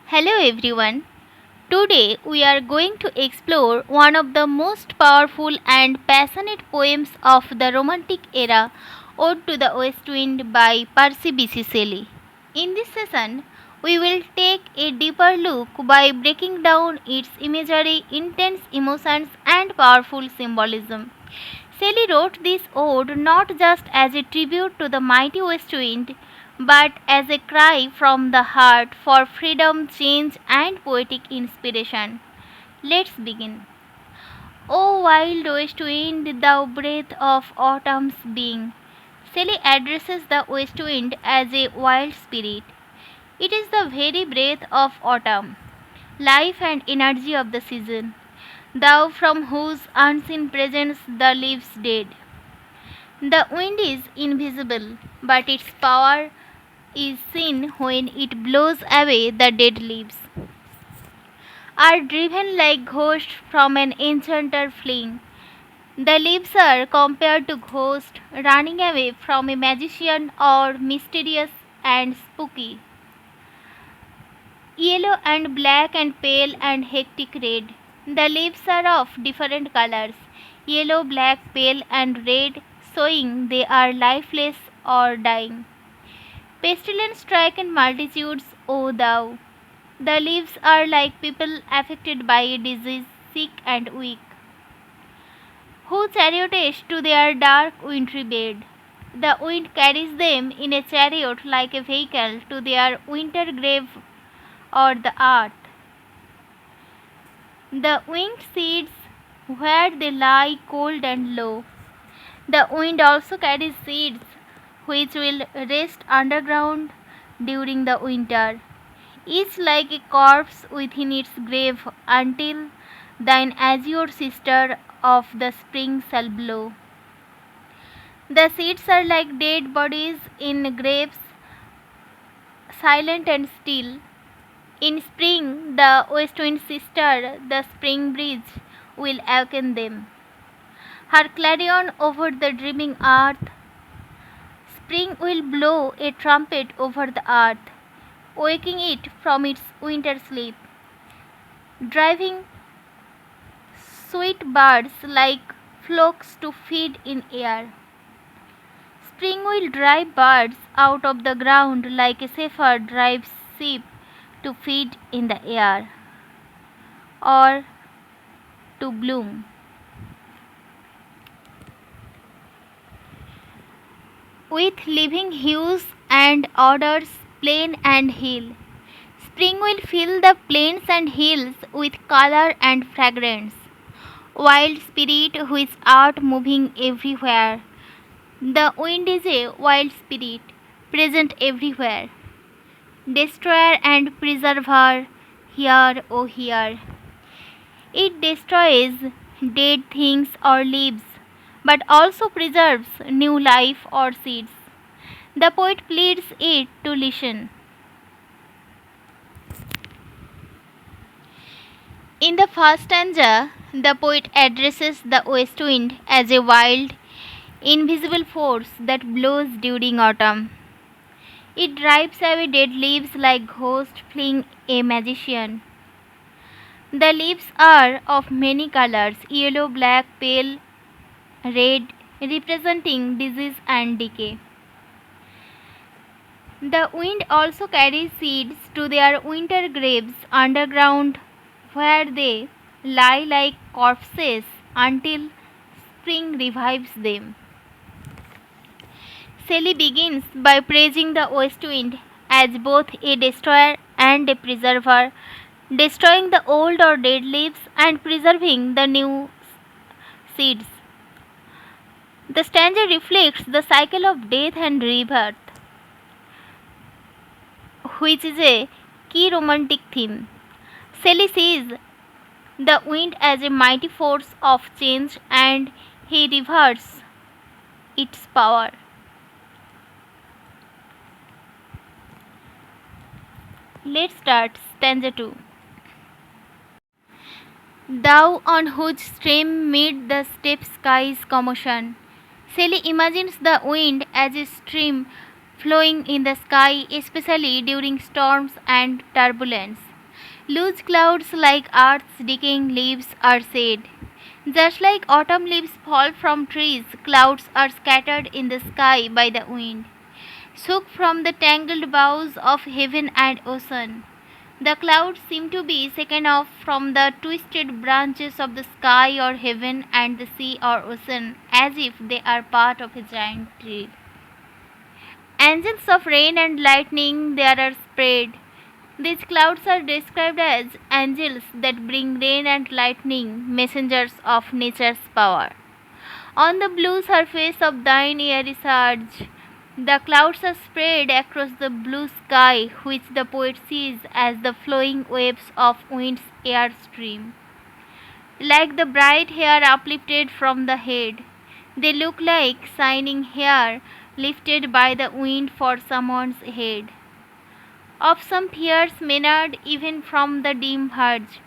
Hello everyone. Today we are going to explore one of the most powerful and passionate poems of the Romantic era, Ode to the West Wind by Percy Bysshe Shelley. In this session, we will take a deeper look by breaking down its imagery, intense emotions, and powerful symbolism. Shelley wrote this ode not just as a tribute to the mighty west wind, but as a cry from the heart for freedom, change, and poetic inspiration. Let's begin. O wild west wind, thou breath of autumn's being. Shelley addresses the west wind as a wild spirit. It is the very breath of autumn, life and energy of the season, thou from whose unseen presence the leaves dead. The wind is invisible, but its power is seen when it blows away the dead leaves, are driven like ghosts from an enchanter fleeing. The leaves are compared to ghosts running away from a magician or mysterious and spooky. Yellow and black and pale and hectic red. The leaves are of different colors, yellow, black, pale and red, showing they are lifeless or dying. Pestilence stricken multitudes, O thou. The leaves are like people affected by a disease, sick and weak, who chariotesh to their dark wintry bed. The wind carries them in a chariot like a vehicle to their winter grave or the earth. The winged seeds where they lie cold and low. The wind also carries seeds which will rest underground during the winter, each like a corpse within its grave until thine azure sister of the spring shall blow. The seeds are like dead bodies in graves, silent and still. In spring, the west wind sister, the spring breeze, will awaken them. Her clarion over the dreaming earth, spring will blow a trumpet over the earth, waking it from its winter sleep, driving sweet birds like flocks to feed in air. Spring will drive birds out of the ground like a shepherd drives sheep to feed in the air or to bloom. With living hues and odors, plain and hill, spring will fill the plains and hills with color and fragrance. Wild spirit which art moving everywhere. The wind is a wild spirit, present everywhere. Destroyer and preserver, here, oh here. It destroys dead things or leaves, but also preserves new life or seeds. The poet pleads it to listen. In the first stanza, the poet addresses the west wind as a wild, invisible force that blows during autumn. It drives away dead leaves like ghosts fleeing a magician. The leaves are of many colors, yellow, black, pale, red, representing disease and decay. The wind also carries seeds to their winter graves underground, where they lie like corpses until spring revives them. Shelley begins by praising the west wind as both a destroyer and a preserver, destroying the old or dead leaves and preserving the new seeds. The stanza reflects the cycle of death and rebirth, which is a key romantic theme. Shelley sees the wind as a mighty force of change and he reverts its power. Let's start stanza 2. Thou on whose stream mid the steppe sky's commotion. Shelley imagines the wind as a stream flowing in the sky, especially during storms and turbulence. Loose clouds like earth's decaying leaves are shed. Just like autumn leaves fall from trees, clouds are scattered in the sky by the wind, shook from the tangled boughs of heaven and ocean. The clouds seem to be shaken off from the twisted branches of the sky or heaven and the sea or ocean, as if they are part of a giant tree. Angels of rain and lightning there are spread. These clouds are described as angels that bring rain and lightning, messengers of nature's power. On the blue surface of thine airy surge, the clouds are spread across the blue sky, which the poet sees as the flowing waves of wind's air stream. Like the bright hair uplifted from the head, they look like shining hair lifted by the wind for someone's head. Of some fierce maynard even from the dim verge.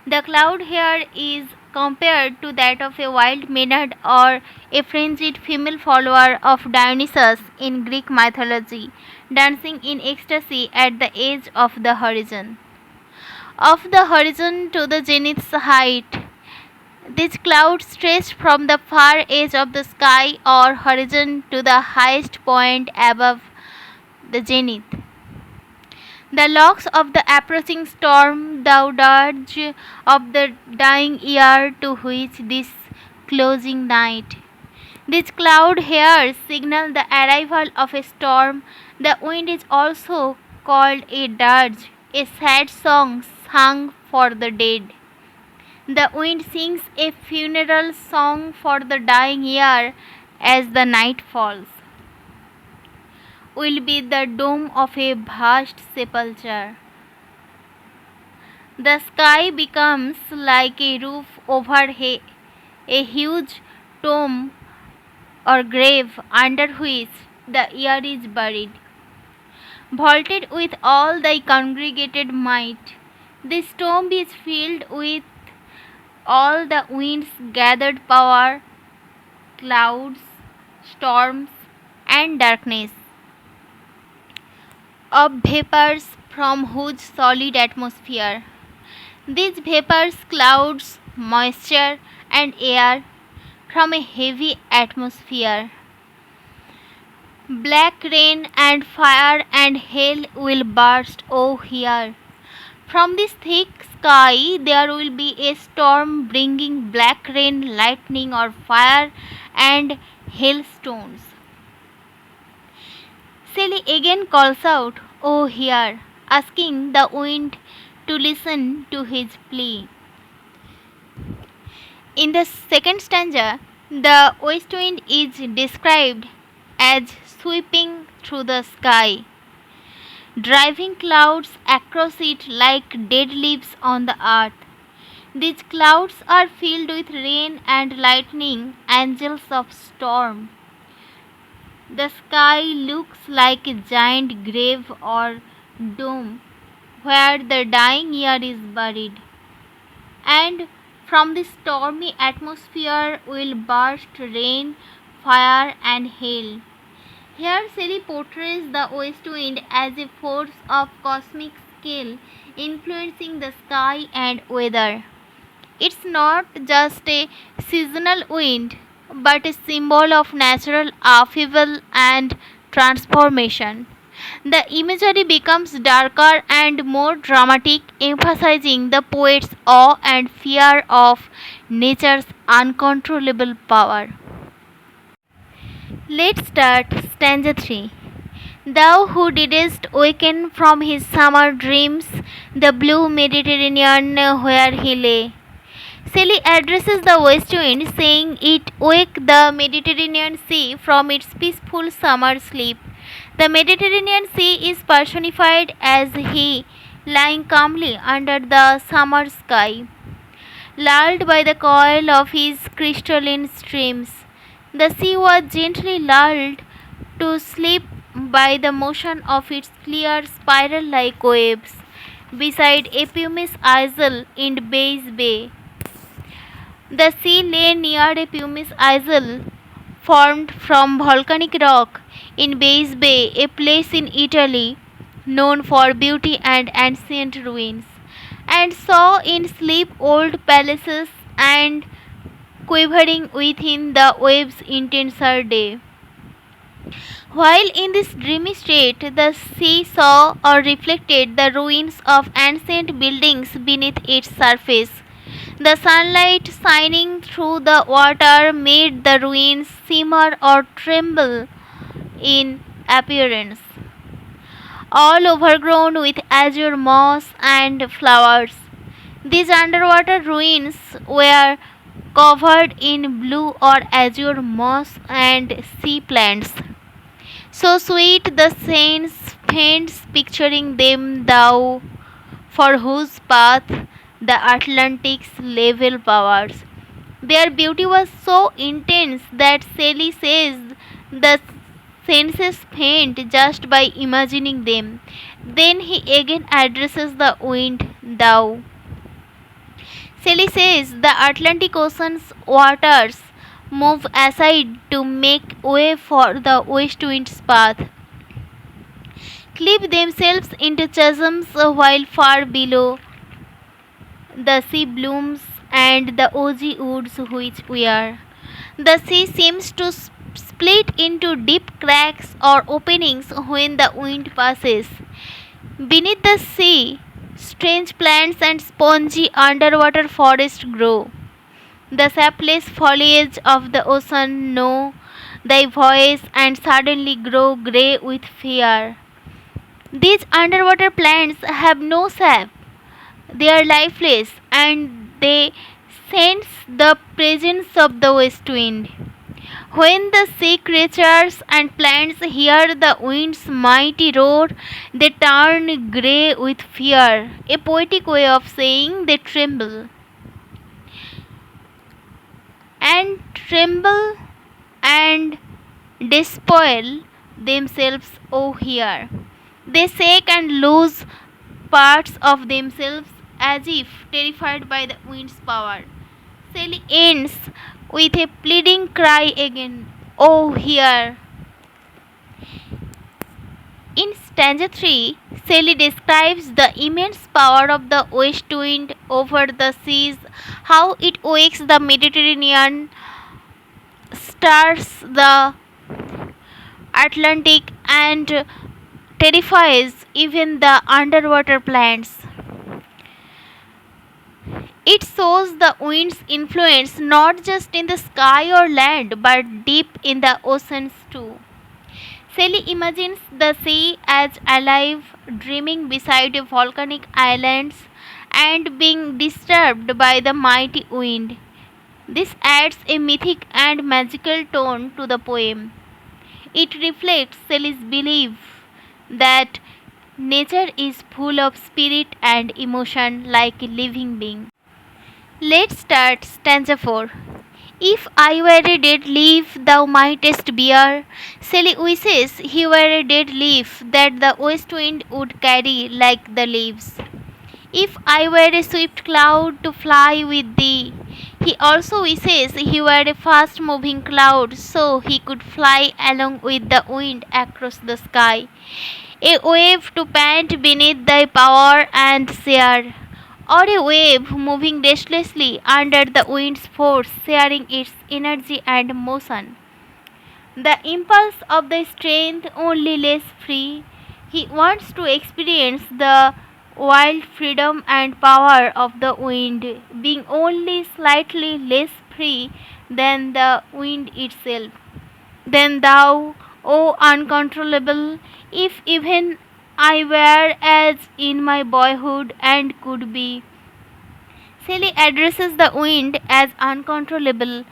The cloud hair is compared to that of a wild maynard or a frenzied female follower of Dionysus in Greek mythology, dancing in ecstasy at the edge of the horizon. Of the horizon to the zenith's height, these clouds stretched from the far edge of the sky or horizon to the highest point above the zenith. The locks of the approaching storm, the dirge of the dying year to which this closing night. These cloud hairs signal the arrival of a storm. The wind is also called a dirge, a sad song sung for the dead. The wind sings a funeral song for the dying year as the night falls. Will be the dome of a vast sepulchre. The sky becomes like a roof over a huge tomb or grave under which the year is buried. Vaulted with all thy congregated might, this tomb is filled with all the wind's gathered power, clouds, storms, and darkness, of vapors from whose solid atmosphere. These vapors, clouds, moisture, and air from a heavy atmosphere. Black rain and fire and hail will burst, oh here. From this thick sky there will be a storm bringing black rain, lightning, or fire and hailstones. Shelley again calls out, oh here, asking the wind to listen to his plea. In the second stanza, the west wind is described as sweeping through the sky, driving clouds across it like dead leaves on the earth. These clouds are filled with rain and lightning, angels of storm. The sky looks like a giant grave or dome where the dying year is buried. And from the stormy atmosphere will burst rain, fire, and hail. Here Shelley portrays the west wind as a force of cosmic scale influencing the sky and weather. It's not just a seasonal wind, but a symbol of natural upheaval and transformation. The imagery becomes darker and more dramatic, emphasizing the poet's awe and fear of nature's uncontrollable power. Let's start stanza 3. Thou who didst waken from his summer dreams the blue Mediterranean where he lay. Shelley addresses the west wind, saying it wake the Mediterranean Sea from its peaceful summer sleep. The Mediterranean Sea is personified as he lying calmly under the summer sky, lulled by the coil of his crystalline streams. The sea was gently lulled to sleep by the motion of its clear spiral-like waves beside Epumis Isle in Bayes Bay. The sea lay near a pumice isle formed from volcanic rock in Bayes Bay, a place in Italy known for beauty and ancient ruins, and saw in sleep old palaces and quivering within the waves' intenser day. While in this dreamy state, the sea saw or reflected the ruins of ancient buildings beneath its surface. The sunlight shining through the water made the ruins shimmer or tremble in appearance, all overgrown with azure moss and flowers. These underwater ruins were covered in blue or azure moss and sea plants. So sweet the saints faints picturing them thou, for whose path the Atlantic's level powers. Their beauty was so intense that Shelley says the senses faint just by imagining them. Then he again addresses the wind, thou. Shelley says the Atlantic Ocean's waters move aside to make way for the west wind's path, cleave themselves into chasms while far below the sea blooms and the oozy woods which we are. The sea seems to split into deep cracks or openings when the wind passes. Beneath the sea, strange plants and spongy underwater forests grow. The sapless foliage of the ocean know thy voice and suddenly grow grey with fear. These underwater plants have no sap, they are lifeless, and they sense the presence of the west wind. When the sea creatures and plants hear the wind's mighty roar, they turn grey with fear, a poetic way of saying they tremble. And tremble and despoil themselves, oh here. They shake and lose parts of themselves as if terrified by the wind's power. Shelley ends with a pleading cry again, oh here. In stanza 3, Shelley describes the immense power of the west wind over the seas, how it wakes the Mediterranean, stirs the Atlantic, and terrifies even the underwater plants. It shows the wind's influence not just in the sky or land but deep in the oceans too. Shelley imagines the sea as alive, dreaming beside a volcanic island and being disturbed by the mighty wind. This adds a mythic and magical tone to the poem. It reflects Shelley's belief that nature is full of spirit and emotion like a living being. Let's start stanza 4. If I were a dead leaf, thou mightest bear. Shelley wishes he were a dead leaf that the west wind would carry like the leaves. If I were a swift cloud to fly with thee. He also wishes he were a fast moving cloud so he could fly along with the wind across the sky. A wave to pant beneath thy power and share, or a wave moving restlessly under the wind's force, sharing its energy and motion. The impulse of the strength only less free, he wants to experience the wild freedom and power of the wind, being only slightly less free than the wind itself. Then thou, O uncontrollable, if even I were as in my boyhood and could be. Shelley addresses the wind as uncontrollable,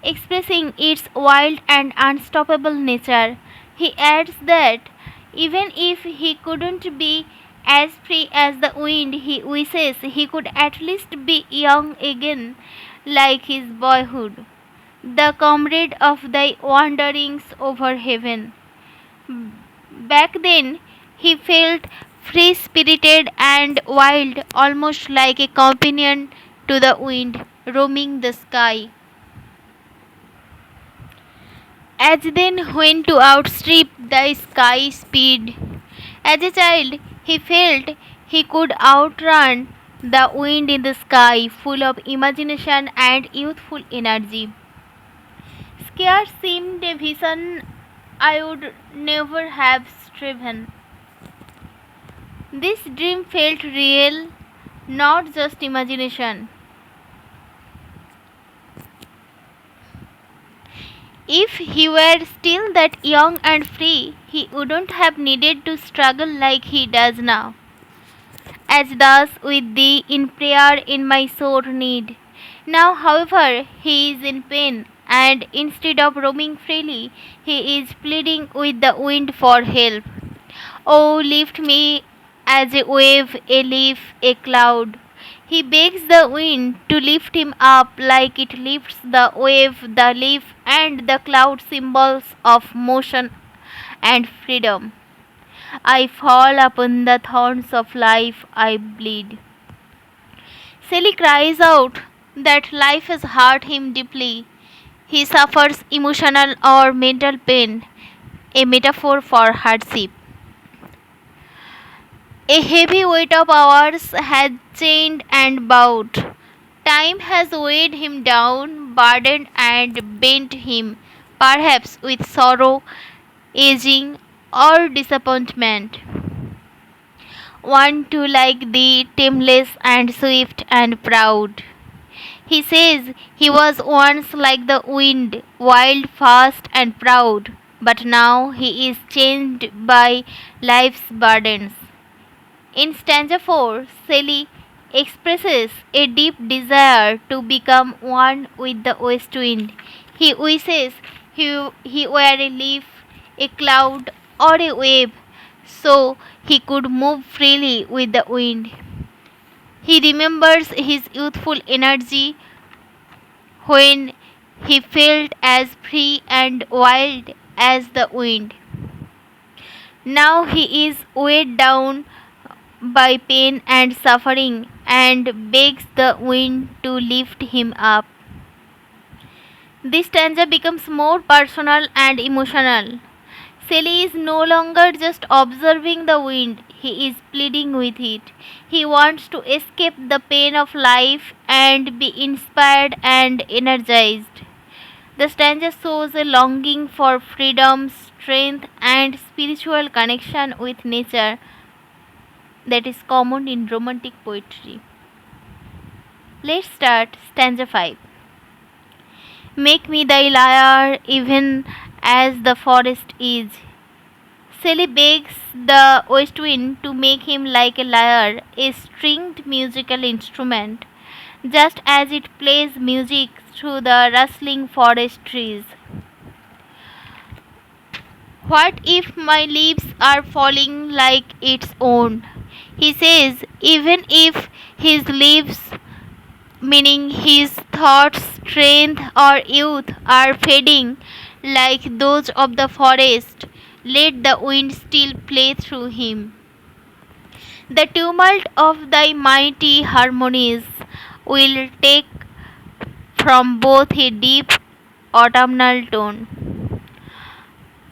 expressing its wild and unstoppable nature. He adds that even if he couldn't be as free as the wind, he wishes he could at least be young again, like his boyhood, the comrade of thy wanderings over heaven. Back then, he felt free spirited and wild, almost like a companion to the wind roaming the sky. As then, when to outstrip thy sky speed, As a child, he felt he could outrun the wind in the sky, full of imagination and youthful energy. Scared seemed a vision I would never have striven. This dream felt real, not just imagination. If he were still that young and free, he wouldn't have needed to struggle like he does now. As thus with thee in prayer in my sore need. Now, however, he is in pain, and instead of roaming freely, he is pleading with the wind for help. Oh, lift me as a wave, a leaf, a cloud. He begs the wind to lift him up like it lifts the wave, the leaf, and the cloud, symbols of motion and freedom. I fall upon the thorns of life, I bleed. Shelley cries out that life has hurt him deeply. He suffers emotional or mental pain, a metaphor for hardship. A heavy weight of hours has chained and bowed. Time has weighed him down, burdened and bent him, perhaps with sorrow, aging, or disappointment. One too like thee, tameless and swift and proud. He says he was once like the wind, wild, fast, and proud, but now he is changed by life's burdens. In stanza 4, Shelley expresses a deep desire to become one with the west wind. He wishes he were a leaf, a cloud, or a wave, so he could move freely with the wind. He remembers his youthful energy when he felt as free and wild as the wind. Now he is weighed down by pain and suffering and begs the wind to lift him up. This stanza becomes more personal and emotional. Shelley is no longer just observing the wind, he is pleading with it. He wants to escape the pain of life and be inspired and energized. The stanza shows a longing for freedom, strength, and spiritual connection with nature that is common in romantic poetry. Let's start stanza 5. Make me thy lyre even as the forest is. Shelley begs the west wind to make him like a lyre, a stringed musical instrument, just as it plays music through the rustling forest trees. What if my leaves are falling like its own? He says, even if his leaves, meaning his thoughts, strength, or youth, are fading like those of the forest, let the wind still play through him. The tumult of thy mighty harmonies will take from both a deep autumnal tone.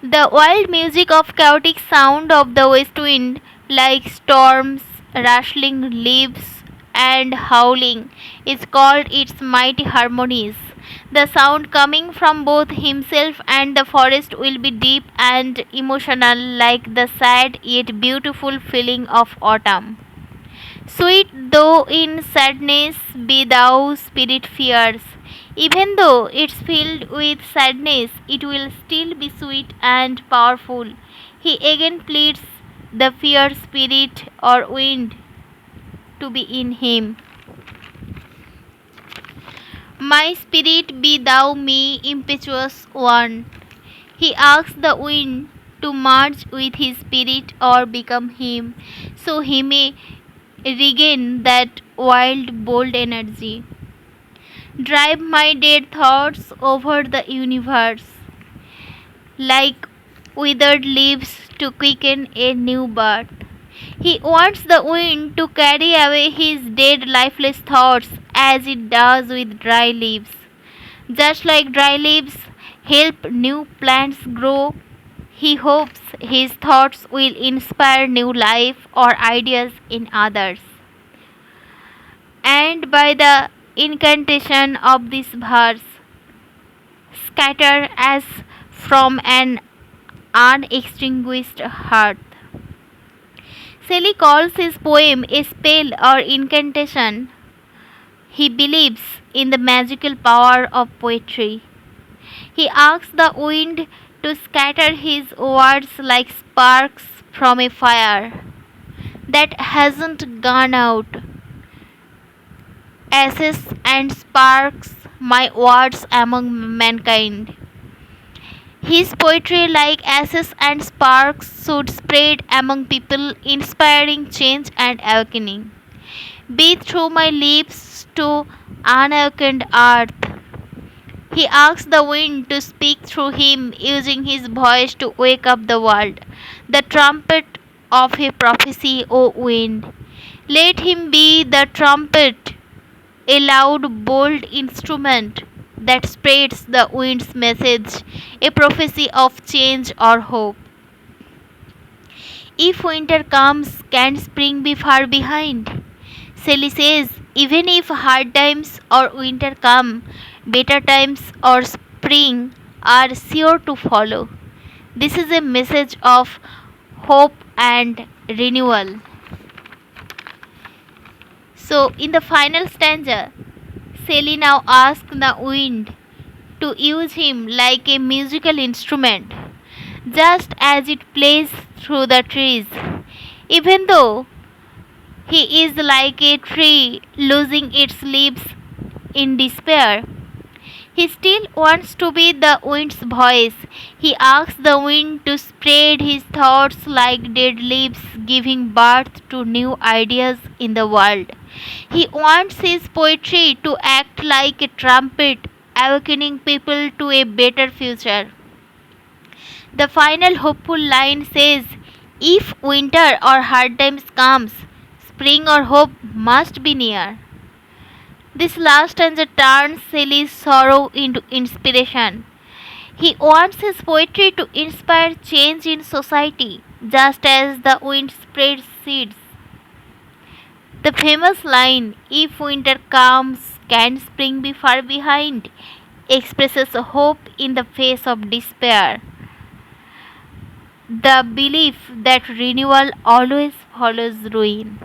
The wild music of chaotic sound of the west wind, like storms, rustling leaves, and howling, is called its mighty harmonies. The sound coming from both himself and the forest will be deep and emotional, like the sad yet beautiful feeling of autumn. Sweet though in sadness be thou spirit fierce. Even though it's filled with sadness, it will still be sweet and powerful. He again pleads the fierce spirit or wind to be in him. My spirit be thou me, impetuous one. He asks the wind to merge with his spirit or become him, so he may regain that wild, bold energy. Drive my dead thoughts over the universe, like withered leaves to quicken a new birth. He wants the wind to carry away his dead, lifeless thoughts as it does with dry leaves. Just like dry leaves help new plants grow, He hopes his thoughts will inspire new life or ideas in others. And by the incantation of this verse, scatter as from an unextinguished hearth. Shelley calls his poem a spell or incantation. He believes in the magical power of poetry. He asks the wind to scatter his words like sparks from a fire that hasn't gone out. Ashes and sparks, my words among mankind. His poetry, like ashes and sparks, should spread among people, inspiring change and awakening. Be through my lips to unawakened earth. He asks the wind to speak through him, using his voice to wake up the world. The trumpet of a prophecy, O wind. Let him be the trumpet, a loud, bold instrument that spreads the wind's message, a prophecy of change or hope. If winter comes, can spring be far behind? Shelley says, even if hard times or winter come, better times or spring are sure to follow. This is a message of hope and renewal. So, in the final stanza, Shelley now asks the wind to use him like a musical instrument, just as it plays through the trees. Even though he is like a tree losing its leaves in despair, he still wants to be the wind's voice. He asks the wind to spread his thoughts like dead leaves, giving birth to new ideas in the world. He wants his poetry to act like a trumpet, awakening people to a better future. The final hopeful line says, if winter or hard times comes, spring or hope must be near. This last stanza turns Shelley's sorrow into inspiration. He wants his poetry to inspire change in society, just as the wind spreads seeds. The famous line, if winter comes, can spring be far behind, expresses hope in the face of despair. The belief that renewal always follows ruin.